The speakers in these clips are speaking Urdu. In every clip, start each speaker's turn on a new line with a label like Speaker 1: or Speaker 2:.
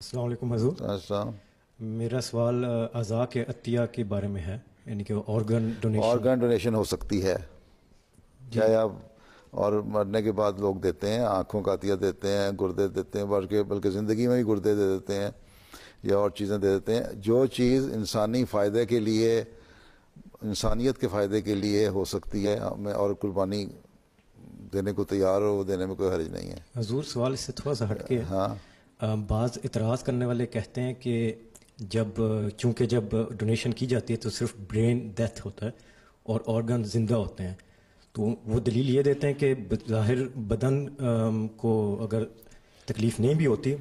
Speaker 1: السلام علیکم حضور.
Speaker 2: السلام.
Speaker 1: میرا سوال اعضاء کے عطیہ کے بارے میں ہے، یعنی کہ آرگن
Speaker 2: ڈونیشن ہو سکتی ہے، چاہے آپ اور مرنے کے بعد لوگ دیتے ہیں، آنکھوں کا عطیہ دیتے ہیں، گردے دیتے ہیں، بلکہ زندگی میں بھی گردے دے دیتے ہیں یا اور چیزیں دے دیتے ہیں. جو چیز انسانی فائدے کے لیے، انسانیت کے فائدے کے لیے ہو سکتی ہے ہمیں، اور قربانی دینے کو تیار ہو، دینے میں کوئی حرج نہیں ہے.
Speaker 1: حضور سوال اس سے تھوڑا سا ہٹ کے ہے.
Speaker 2: ہاں،
Speaker 1: بعض اعتراض کرنے والے کہتے ہیں کہ چونکہ جب ڈونیشن کی جاتی ہے تو صرف برین ڈیتھ ہوتا ہے اور آرگن زندہ ہوتے ہیں، تو وہ دلیل یہ دیتے ہیں کہ ظاہر بدن کو اگر تکلیف نہیں بھی ہوتی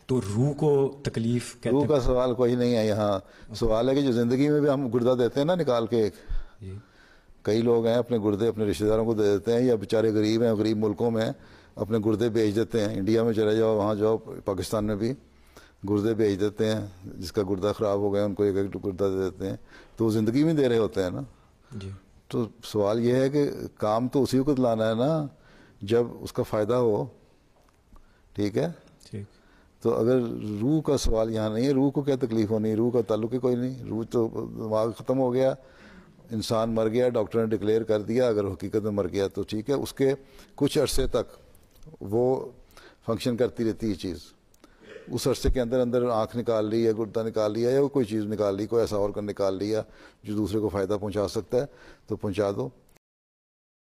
Speaker 1: تو روح کو تکلیف کہتے
Speaker 2: روح
Speaker 1: ہیں.
Speaker 2: کا سوال کوئی نہیں ہے یہاں. سوال ہے کہ جو زندگی میں بھی ہم گردہ دیتے ہیں نا نکال کے،
Speaker 1: جی
Speaker 2: کئی لوگ ہیں اپنے گردے اپنے رشتہ داروں کو دے دیتے ہیں، یا بیچارے غریب ہیں، غریب ملکوں میں اپنے گردے بیچ دیتے ہیں. انڈیا میں چلے جاؤ، وہاں جاؤ، پاکستان میں بھی گردے بیچ دیتے ہیں. جس کا گردہ خراب ہو گیا ان کو ایک ایک گردہ دے دیتے ہیں، تو وہ زندگی میں دے رہے ہوتے ہیں نا.
Speaker 1: جی
Speaker 2: تو سوال یہ ہے کہ کام تو اسی وقت لانا ہے نا جب اس کا فائدہ ہو. ٹھیک ہے،
Speaker 1: ٹھیک.
Speaker 2: تو اگر روح کا سوال یہاں نہیں ہے، روح کو کیا تکلیف ہونی، روح کا تعلق ہی کوئی نہیں. روح تو دماغ ختم ہو گیا، انسان مر گیا، ڈاکٹر نے ڈکلیئر کر دیا. اگر حقیقت میں مر گیا تو ٹھیک ہے، اس کے کچھ عرصے تک وہ فنکشن کرتی رہتی ہے چیز. اس عرصے کے اندر اندر آنکھ نکال لی یا گردہ نکال لیا یا کوئی چیز نکال لی، کوئی ایسا آرگن نکال لیا جو دوسرے کو فائدہ پہنچا سکتا ہے تو پہنچا دو.